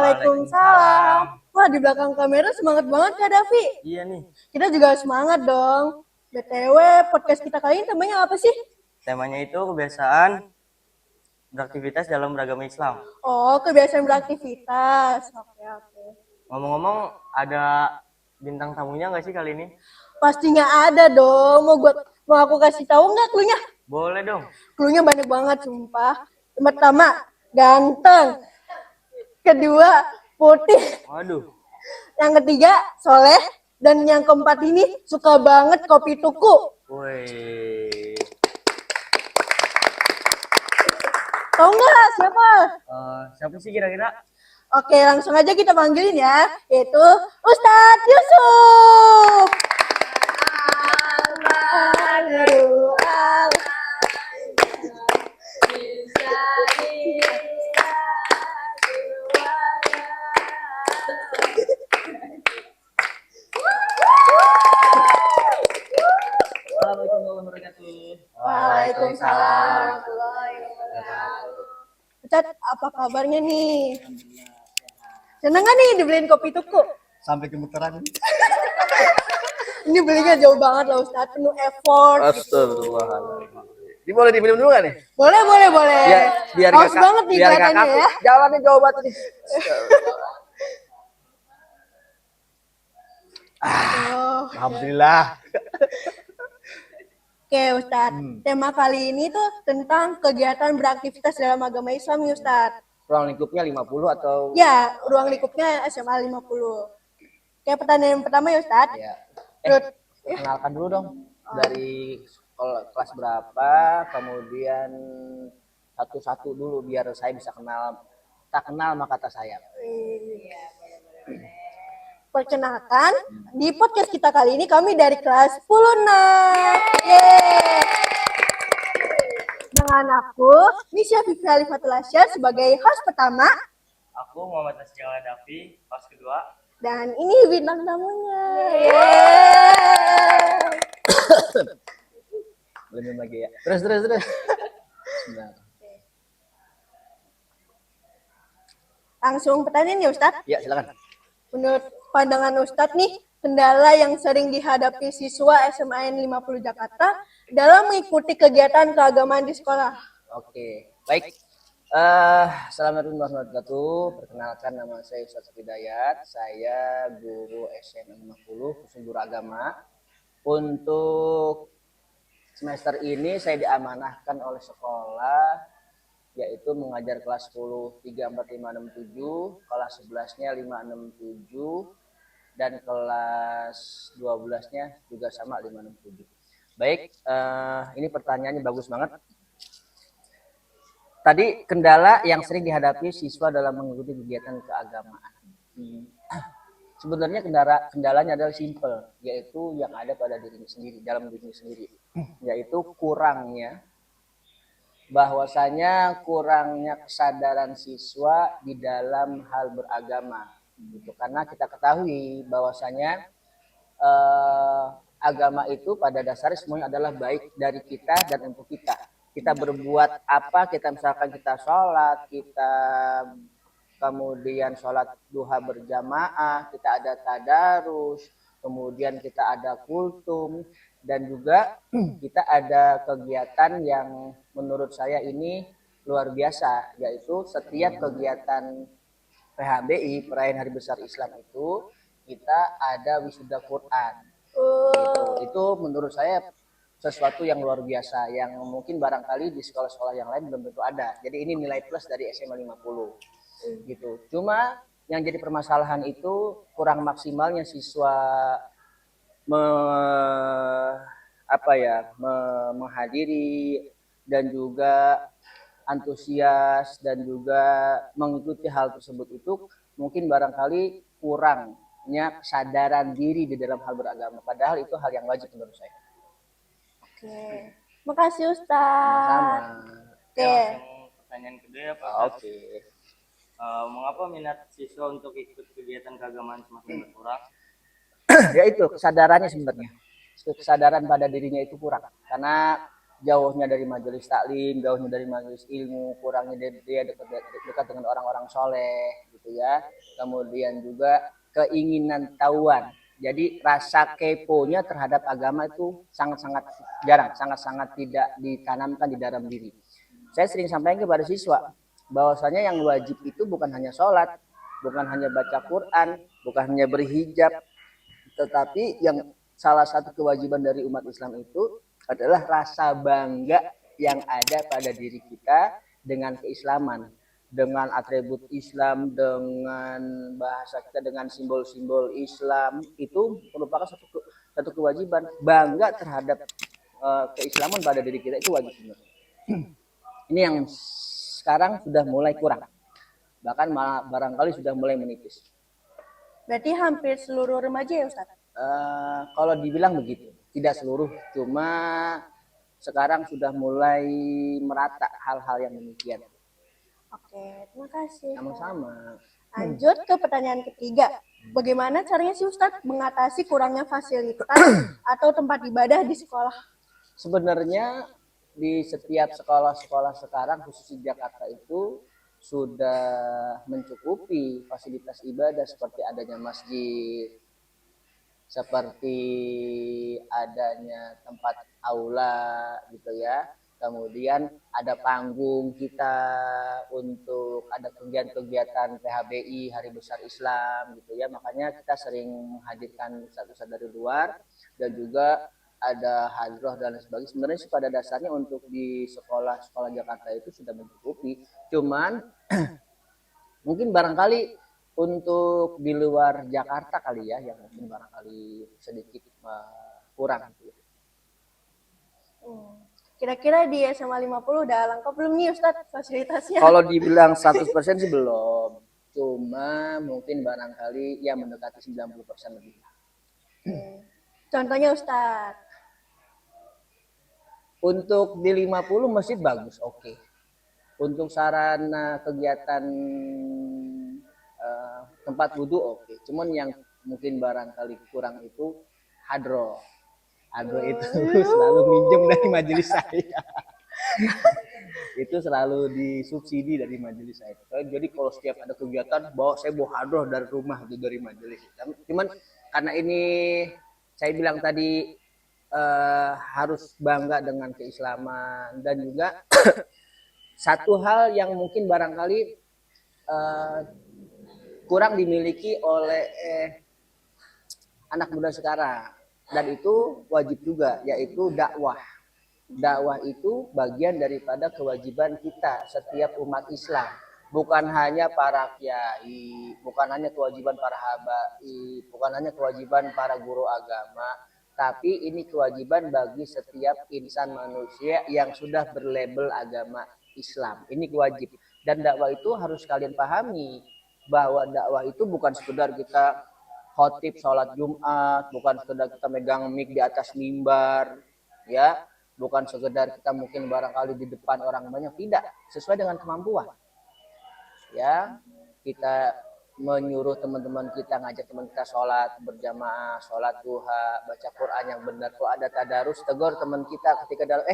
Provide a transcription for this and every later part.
Waalaikumsalam. Wah, di belakang kamera semangat banget Kak Davi. Iya nih. Kita juga semangat dong. BTW, podcast kita kali ini temanya apa sih? Temanya itu kebiasaan beraktivitas dalam beragama Islam. Oh, kebiasaan beraktivitas. Oke. Ngomong-ngomong, ada bintang tamunya nggak sih kali ini? Pastinya ada dong. Mau aku kasih tahu nggak cluenya? Boleh dong. Cluenya banyak banget, sumpah. Yang pertama, ganteng. Kedua, putih. Waduh. Yang ketiga, soleh. Dan yang keempat ini suka banget kopi tuku. Woi. Tahu nggak siapa? Siapa sih kira-kira? Oke, langsung aja kita panggilin ya, yaitu Ustadz Yusuf. Assalamualaikum warahmatullahi wabarakatuh. Waalaikumsalam. Ustadz, apa kabarnya nih? Seneng nggak nih dibeliin kopi tuku? Sampai gemeteran. Ini belinya jauh banget loh Ustadz, penuh effort. Astagfirullahaladzim. Ini boleh diminum dulu nggak nih? Boleh. Ya, biar Haus banget nih biar kelihatannya kakak ya. jalannya jauh banget nih. Alhamdulillah. Oke Ustadz, tema kali ini tuh tentang kegiatan beraktivitas dalam agama Islam nih Ustadz. Ruang lingkupnya 50 atau? Ya, ruang lingkupnya SMA 50. Kayak pertanyaan yang pertama ya Ustadz. Ya. Menurut- Kenalkan dulu dong. Dari kelas berapa, kemudian satu-satu dulu biar saya bisa kenal. Tak kenal maka tak sayang. Perkenalkan, di podcast kita kali ini kami dari kelas 10 Yeay. Dengan aku, Nisha Fikri Alifatul Asyar sebagai host pertama. Aku Muhammad Nasjala Davi, pas kedua. Dan ini bintang tamunya. Yeay. Belum lagi ya. Terus. Sebentar. Langsung pertanyaan ya Ustadz. Ya, silakan. Menurut pandangan Ustadz nih, kendala yang sering dihadapi siswa SMA 50 Jakarta dalam mengikuti kegiatan keagamaan di sekolah. Oke, baik. Assalamualaikum warahmatullahi wabarakatuh. Perkenalkan, nama saya Ustadz Hidayat. Saya guru SMA 50, khusus guru agama. Untuk semester ini saya diamanahkan oleh sekolah, yaitu mengajar kelas 10 3, 4, 5, 6, 7, kelas 11-nya 5, 6, 7, dan kelas 12-nya juga sama 5, 6, 7. Baik, ini pertanyaannya bagus banget. Tadi kendala yang sering dihadapi siswa dalam mengikuti kegiatan keagamaan. Sebenarnya kendalanya adalah simple, yaitu yang ada pada dirinya sendiri, dalam dirinya sendiri, yaitu kurangnya kesadaran siswa di dalam hal beragama. Gitu. Karena kita ketahui bahwasanya agama itu pada dasarnya semuanya adalah baik dari kita dan untuk kita. Kita berbuat apa, misalkan kita sholat, kita kemudian sholat duha berjamaah, kita ada tadarus, kemudian kita ada kultum, dan juga kita ada kegiatan yang menurut saya ini luar biasa, yaitu setiap kegiatan PHBI, Perayaan Hari Besar Islam itu, kita ada wisuda Quran. Itu menurut saya sesuatu yang luar biasa, yang mungkin barangkali di sekolah-sekolah yang lain belum tentu ada. Jadi ini nilai plus dari SMA 50 gitu. Cuma yang jadi permasalahan itu kurang maksimalnya siswa menghadiri dan juga antusias dan juga mengikuti hal tersebut. Itu mungkin barangkali kurangnya kesadaran diri di dalam hal beragama, padahal itu hal yang wajib menurut saya. Oke, makasih Ustaz. Oke. Pertanyaan kedua ya Pak. Oke. Mengapa minat siswa untuk ikut kegiatan keagamaan semakin berkurang? Ya itu kesadarannya sebenarnya. Kesadaran pada dirinya itu kurang. Karena jauhnya dari majelis taklim, jauhnya dari majelis ilmu, kurangnya dia dekat dengan orang-orang soleh. Gitu. gitu ya. Kemudian juga keinginan tahuan. Jadi rasa keponya terhadap agama itu sangat-sangat jarang, sangat-sangat tidak ditanamkan di dalam diri. Saya sering sampaikan kepada siswa bahwasanya yang wajib itu bukan hanya sholat, bukan hanya baca Quran, bukan hanya berhijab, tetapi yang salah satu kewajiban dari umat Islam itu adalah rasa bangga yang ada pada diri kita dengan keislaman, dengan atribut Islam, dengan bahasa kita, dengan simbol-simbol Islam. Itu merupakan satu kewajiban. Bangga terhadap keislaman pada diri kita itu wajib sebenarnya. Ini yang sekarang sudah mulai kurang, bahkan malah barangkali sudah mulai menipis. Berarti hampir seluruh remaja ya Ustadz? Kalau dibilang begitu, tidak seluruh, cuma sekarang sudah mulai merata hal-hal yang demikian. Oke, terima kasih. Sama-sama. Lanjut ke pertanyaan ketiga. Bagaimana caranya sih Ustadz mengatasi kurangnya fasilitas atau tempat ibadah di sekolah? Sebenarnya di setiap sekolah-sekolah sekarang, khusus di Jakarta itu, sudah mencukupi fasilitas ibadah seperti adanya masjid, seperti adanya tempat aula gitu ya. Kemudian ada panggung kita untuk ada kegiatan-kegiatan PHBI Hari Besar Islam gitu ya. Makanya kita sering menghadirkan ustadz-ustadz dari luar, dan juga ada hadroh dan sebagainya. Sebenarnya sih pada dasarnya untuk di sekolah-sekolah Jakarta itu sudah mencukupi. Cuman mungkin barangkali untuk di luar Jakarta kali ya, yang mungkin barangkali sedikit kurang. Kira-kira di SMA 50 udah lengkap belum nih Ustadz fasilitasnya? Kalau dibilang 100% sih belum. Cuma mungkin barangkali ya mendekati 90% lebih. Contohnya Ustadz? Untuk di 50 masjid bagus, oke. Untuk sarana kegiatan tempat wudhu oke. Cuman yang mungkin barangkali kurang itu hadroh. Hadroh itu selalu minjem dari majelis saya. Itu selalu disubsidi dari majelis saya. Jadi kalau setiap ada kegiatan saya bawa hadroh dari rumah itu dari majelis. Cuman karena ini saya bilang tadi harus bangga dengan keislaman, dan juga satu hal yang mungkin barangkali kurang dimiliki oleh anak muda sekarang, dan itu wajib juga, yaitu dakwah. Dakwah itu bagian daripada kewajiban kita setiap umat Islam, bukan hanya para kiai, bukan hanya kewajiban para habaib, bukan hanya kewajiban para guru agama, tapi ini kewajiban bagi setiap insan manusia yang sudah berlabel agama Islam. Ini wajib, dan dakwah itu harus kalian pahami bahwa dakwah itu bukan sekedar kita khotib sholat Jumat, bukan sekedar kita megang mic di atas mimbar, ya, bukan sekedar kita mungkin barangkali di depan orang banyak, tidak, sesuai dengan kemampuan. Ya, kita menyuruh teman-teman kita, ngajak teman kita sholat berjamaah, sholat duha, baca Quran yang benar. Kalau ada tadarus, tegur teman kita ketika dalam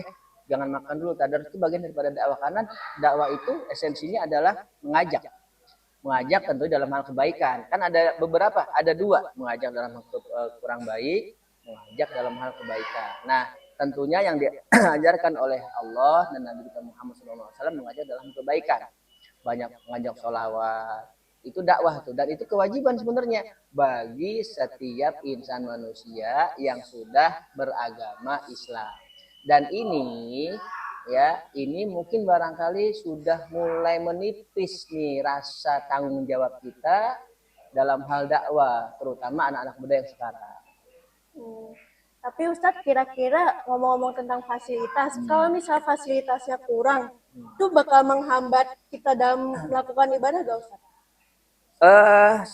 jangan makan dulu, tadarus itu bagian daripada dakwah, karena dakwah itu esensinya adalah mengajak tentu dalam hal kebaikan. Kan ada beberapa, ada dua, mengajak dalam hal kurang baik, mengajak dalam hal kebaikan. Nah, tentunya yang diajarkan oleh Allah dan Nabi kita Muhammad SAW mengajak dalam kebaikan. Banyak mengajak sholawat, itu dakwah tuh, dan itu kewajiban sebenarnya bagi setiap insan manusia yang sudah beragama Islam. Dan ini ya, ini mungkin barangkali sudah mulai menipis nih rasa tanggung jawab kita dalam hal dakwah, terutama anak-anak muda yang sekarang. Tapi Ustadz, kira-kira ngomong-ngomong tentang fasilitas, kalau misal fasilitasnya kurang, itu bakal menghambat kita dalam melakukan ibadah gak Ustadz?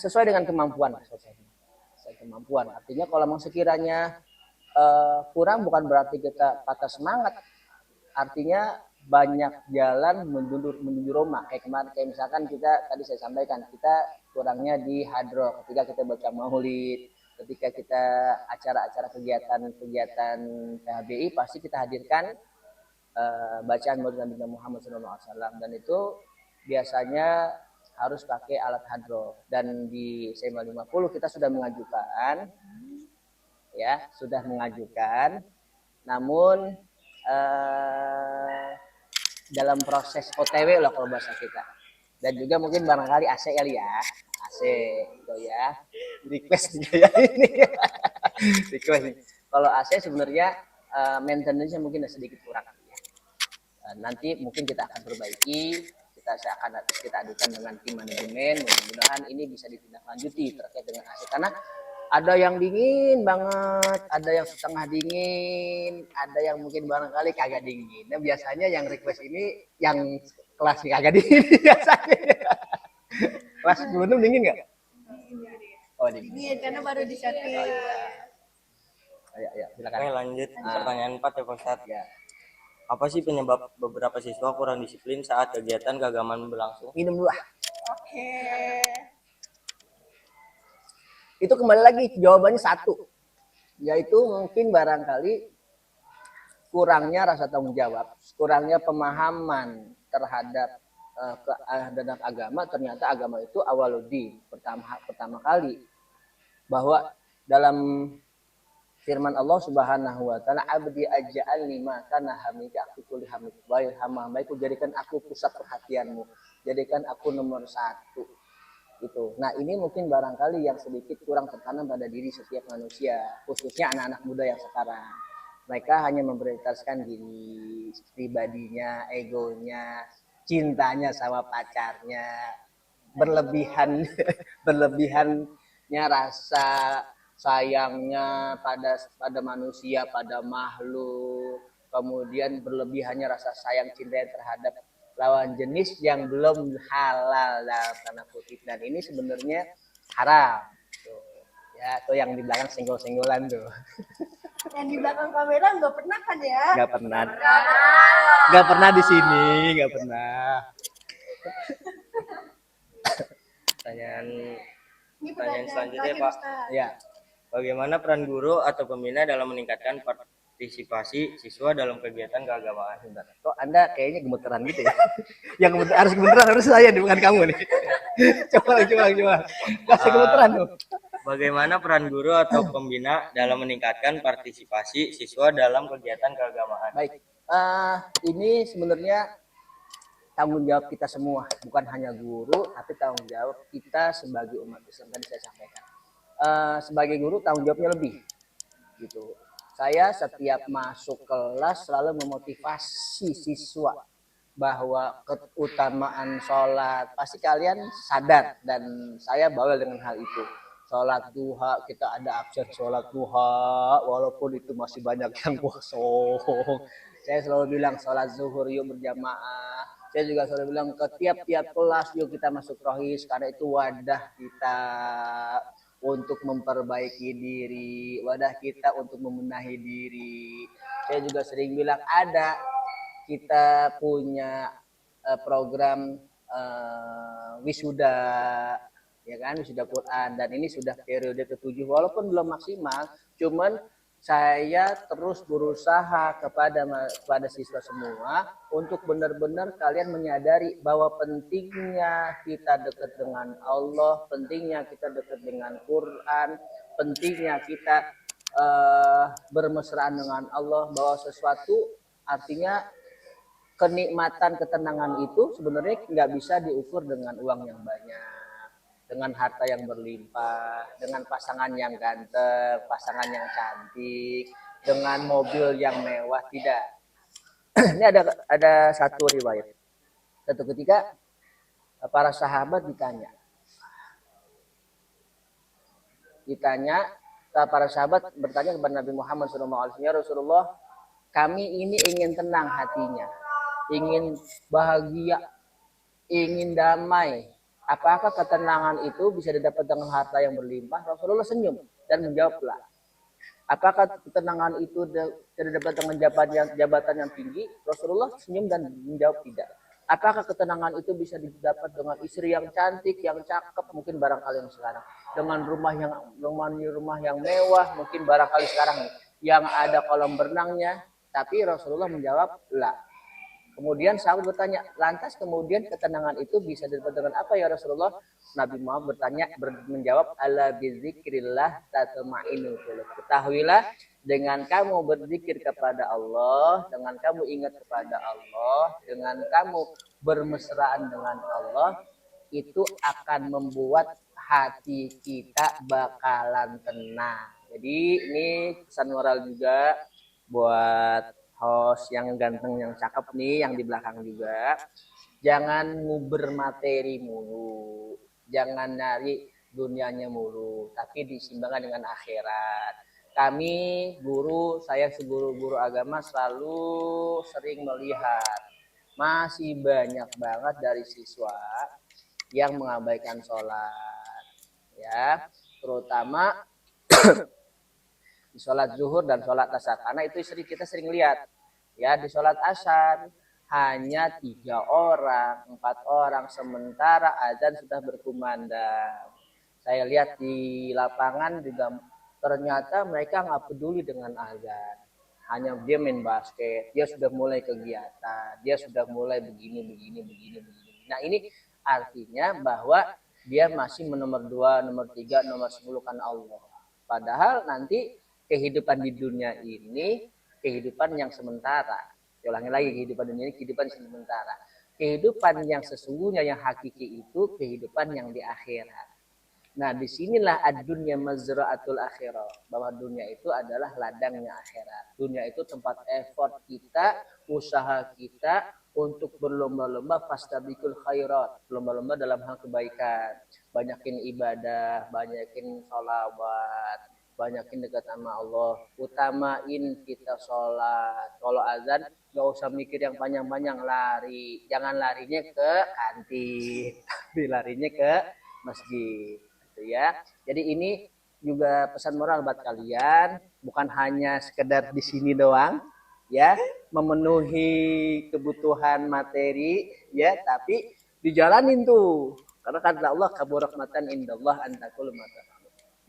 Sesuai dengan kemampuan, sesuai kemampuan. Artinya kalau memang sekiranya kurang, bukan berarti kita patah semangat. Artinya banyak jalan menuju Roma. Kayak kemarin, kayak misalkan kita tadi saya sampaikan, kita kurangnya di hadroh ketika kita baca maulid, ketika kita acara-acara kegiatan PHBI pasti kita hadirkan bacaan maulid Nabi Muhammad SAW, dan itu biasanya harus pakai alat hadroh. Dan di SMA 50 kita sudah mengajukan, ya sudah mengajukan, namun dalam proses OTW lah kalau bahasa kita. Dan juga mungkin barangkali AC kali ya, AC gitu ya, request juga ya ini. Request. Kalau AC sebenarnya maintenance-nya mungkin sedikit kurang ya. Nanti mungkin kita akan perbaiki, kita adukan dengan tim manajemen, mudah-mudahan ini bisa ditindaklanjuti terkait dengan AC, karena ada yang dingin banget, ada yang setengah dingin, ada yang mungkin barangkali kagak dingin. Nah biasanya yang request ini yang kelas kagak dingin biasanya. Kelas 10 dingin nggak? Oh dingin. Dingin karena baru disetting. Ya, silakan. Oke, lanjut pertanyaan 4 ya Pak Ustadz. Ya. Apa sih penyebab beberapa siswa kurang disiplin saat kegiatan keagamaan berlangsung? Minum dulu ah. Oke. Itu kembali lagi jawabannya satu, yaitu mungkin barangkali kurangnya rasa tanggung jawab, kurangnya pemahaman terhadap terhadap agama. Ternyata agama itu awaludin, pertama kali, bahwa dalam firman Allah Subhanahu wa taala, abdi aj'alni ma kana hamika kulli hamik wa hamaiku, jadikan aku pusat perhatianmu, jadikan aku nomor satu. Gitu. Nah ini mungkin barangkali yang sedikit kurang tertanam pada diri setiap manusia, khususnya anak-anak muda yang sekarang. Mereka hanya memprioritaskan diri pribadinya, egonya, cintanya sama pacarnya, berlebihannya rasa sayangnya pada manusia, pada makhluk, kemudian berlebihannya rasa sayang cinta terhadap lawan jenis yang belum halal dalam tanda kutip, dan ini sebenarnya haram tuh. Ya tuh yang di belakang senggol-senggolan tuh. Yang di belakang kamera nggak pernah kan ya? Nggak pernah di sini, nggak pernah. Pertanyaan selanjutnya Pak. Ya. Bagaimana peran guru atau pembina dalam meningkatkan partisipasi siswa dalam kegiatan keagamaan? Kok Anda kayaknya gemeteran gitu ya? Yang harus gemeteran harus saya, bukan kamu nih. coba. Kasih gemeteran tuh. Bagaimana peran guru atau pembina dalam meningkatkan partisipasi siswa dalam kegiatan keagamaan? Baik, ini sebenarnya tanggung jawab kita semua, bukan hanya guru, tapi tanggung jawab kita sebagai umat Islam. Tadi saya sampaikan. Sebagai guru tanggung jawabnya lebih, gitu. Saya setiap masuk kelas selalu memotivasi siswa bahwa keutamaan sholat pasti kalian sadar, dan saya bawel dengan hal itu. Sholat duha, kita ada absen sholat duha, walaupun itu masih banyak yang kosong. Saya selalu bilang sholat zuhur yuk berjamaah. Saya juga selalu bilang ke tiap-tiap kelas yuk kita masuk rohis, karena itu wadah kita untuk memperbaiki diri, wadah kita untuk membenahi diri. Saya juga sering bilang kita punya program wisuda, ya kan, wisuda Quran, dan ini sudah periode ke-7 walaupun belum maksimal, cuman saya terus berusaha kepada siswa semua untuk benar-benar kalian menyadari bahwa pentingnya kita dekat dengan Allah, pentingnya kita dekat dengan Quran, pentingnya kita bermesraan dengan Allah, bahwa sesuatu artinya kenikmatan, ketenangan itu sebenarnya nggak bisa diukur dengan uang yang banyak, dengan harta yang berlimpah, dengan pasangan yang ganteng, pasangan yang cantik, dengan mobil yang mewah, tidak. Ini ada satu riwayat. Satu ketika para sahabat para sahabat bertanya kepada Nabi Muhammad SAW, ya Rasulullah, kami ini ingin tenang hatinya, ingin bahagia, ingin damai. Apakah ketenangan itu bisa didapat dengan harta yang berlimpah? Rasulullah senyum dan menjawablah. Apakah ketenangan itu tidak dapat dengan jabatan yang tinggi? Rasulullah senyum dan menjawab tidak. Apakah ketenangan itu bisa didapat dengan istri yang cantik, yang cakep, mungkin barangkali yang sekarang, dengan rumah yang mewah, mungkin barangkali sekarang yang ada kolam berenangnya? Tapi Rasulullah menjawab, lah. Kemudian sahabat bertanya, lantas kemudian ketenangan itu bisa didapat dengan apa ya Rasulullah? Nabi Muhammad menjawab, ala bizikrillah tatma'innul qulub. Ketahuilah, dengan kamu berzikir kepada Allah, dengan kamu ingat kepada Allah, dengan kamu bermesraan dengan Allah, itu akan membuat hati kita bakalan tenang. Jadi ini pesan moral juga buat host yang ganteng, yang cakep nih, yang di belakang juga. Jangan nguber materi mulu, jangan nyari dunianya mulu, tapi disimbangkan dengan akhirat. Kami guru, saya seguru-guru agama selalu sering melihat masih banyak banget dari siswa yang mengabaikan sholat, ya, terutama di sholat zuhur dan sholat asar. Karena itu kita sering lihat, ya, di sholat asar hanya 3 orang, 4 orang, sementara azan sudah berkumandang. Saya lihat di lapangan juga ternyata mereka nggak peduli dengan azan. Hanya dia main basket, dia sudah mulai kegiatan, dia sudah mulai begini. Nah ini artinya bahwa dia masih nomor 2, nomor 3, nomor 10 karena Allah. Padahal nanti kehidupan di dunia ini kehidupan yang sementara. Ulangi lagi, kehidupan dunia ini kehidupan sementara. Kehidupan yang sesungguhnya, yang hakiki itu kehidupan yang di akhirat. Nah, disinilah ad-dunya mazra'atul akhirah. Bahwa dunia itu adalah ladangnya akhirat. Dunia itu tempat effort kita, usaha kita untuk berlomba-lomba fastabiqul khairat. Lomba-lomba dalam hal kebaikan. Banyakin ibadah, banyakin sholawat, banyakin dekat sama Allah. Utamain kita sholat. Kalau azan, gak usah mikir yang panjang-panjang, lari. Jangan larinya ke kantin, tapi larinya ke masjid. Ya, jadi ini juga pesan moral buat kalian, bukan hanya sekedar di sini doang, ya, memenuhi kebutuhan materi, ya, tapi dijalanin tuh. Karena kata Allah, kabur rahmatan indallah antakul mata.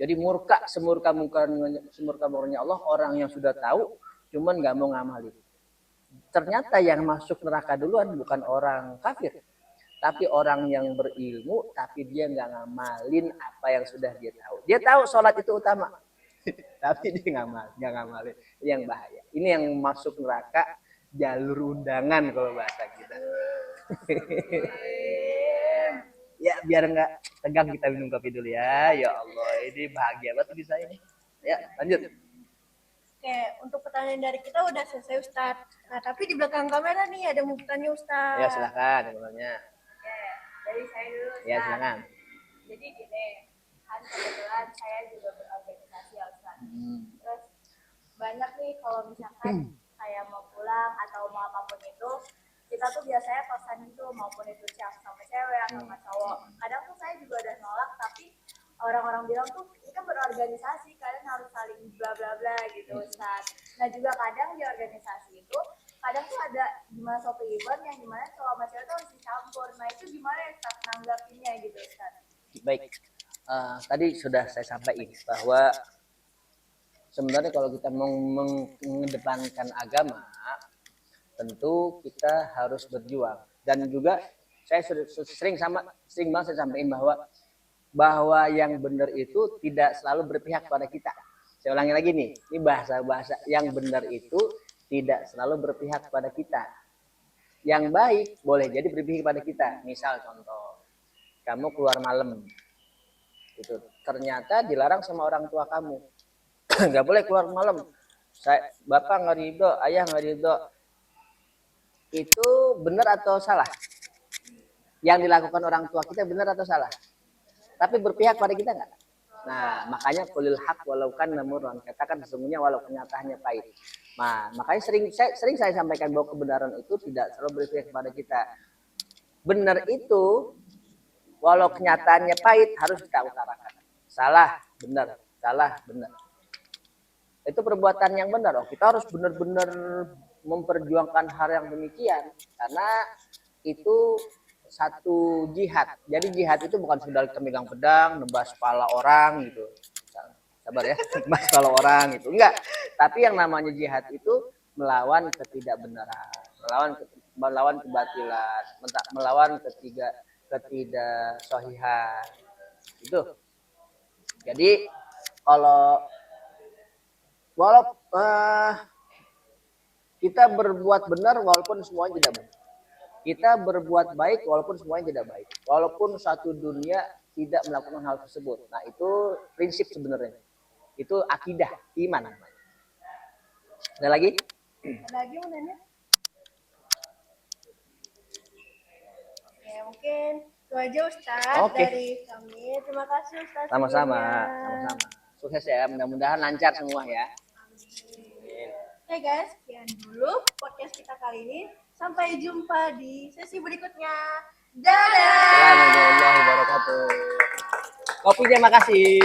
Jadi murka semurka-murkanya Allah orang yang sudah tahu, cuman nggak mau ngamalin. Ternyata yang masuk neraka duluan bukan orang kafir, tapi orang yang berilmu, tapi dia nggak ngamalin apa yang sudah dia tahu. Dia tahu sholat itu utama, tapi dia nggak ngamalin. Ini yang bahaya. Ini yang masuk neraka jalur undangan kalau bahasa kita. Ya biar nggak tegang kita minum kopi dulu ya. Ya Allah, ini bahagia banget di saya nih. Ya lanjut. Oke, untuk pertanyaan dari kita udah selesai Ustadz. Nah, tapi di belakang kamera nih ada mau bertanya Ustadz. Ya silakan namanya. Dari saya dulu. Ya silakan. Jadi gini, kan kebetulan saya juga berorganisasi ya Ustaz. Terus banyak nih kalau misalkan saya mau pulang atau mau apapun itu, kita tuh biasanya pesan gitu, maupun itu sama cewek atau sama cowok. Kadang tuh saya juga udah nolak, tapi orang-orang bilang tuh ini kan berorganisasi, kalian harus saling bla bla bla gitu Ustaz. Nah juga kadang di organisasi itu kadang tuh ada gimana suatu event yang dimana cowok sama cewek tuh harus dicampur. Nah itu gimana ya Ustaz nanggapinnya gitu Ustaz? Baik, tadi sudah saya sampaikan bahwa sebenarnya kalau kita mau mengedepankan agama, tentu kita harus berjuang. Dan juga saya sering banget saya sampaikan bahwa yang benar itu tidak selalu berpihak pada kita. Saya ulangi lagi nih, ini bahasa yang benar itu tidak selalu berpihak pada kita. Yang baik boleh jadi berpihak pada kita. Misal contoh, kamu keluar malam, itu ternyata dilarang sama orang tua kamu, nggak boleh keluar malam. Bapak nggak ridho, ayah nggak ridho. Itu benar atau salah? Yang dilakukan orang tua kita benar atau salah? Tapi berpihak pada kita nggak? Nah, makanya kulil haq walau kan namurun, katakan sesungguhnya walau kenyataannya pahit. Nah, makanya sering saya sampaikan bahwa kebenaran itu tidak selalu berpihak kepada kita. Benar itu walau kenyataannya pahit harus kita utarakan. Salah, benar, salah, benar. Itu perbuatan yang benar. Kita harus benar-benar memperjuangkan hal yang demikian, karena itu satu jihad. Jadi jihad itu bukan sudah kita megang pedang, nebas kepala orang gitu. Sabar ya, nebas kepala orang gitu. Enggak. Tapi yang namanya jihad itu melawan ketidakbenaran, melawan melawan kebatilan, melawan ketidaksahihan. Itu. Jadi kalau kita berbuat benar walaupun semuanya tidak baik. Kita berbuat baik walaupun semuanya tidak baik. Walaupun satu dunia tidak melakukan hal tersebut. Nah, itu prinsip sebenarnya. Itu akidah, iman. Ada lagi? Ada lagi mau nanya? Oke, mungkin itu aja Ustadz Oke. dari kami. Terima kasih Ustadz. Sama-sama. sebelumnya. Sukses ya, mudah-mudahan lancar semua ya. Oke guys, sekian dulu podcast kita kali ini. Sampai jumpa di sesi berikutnya. Dadah! Assalamualaikum warahmatullahi wabarakatuh. Kopi terima kasih.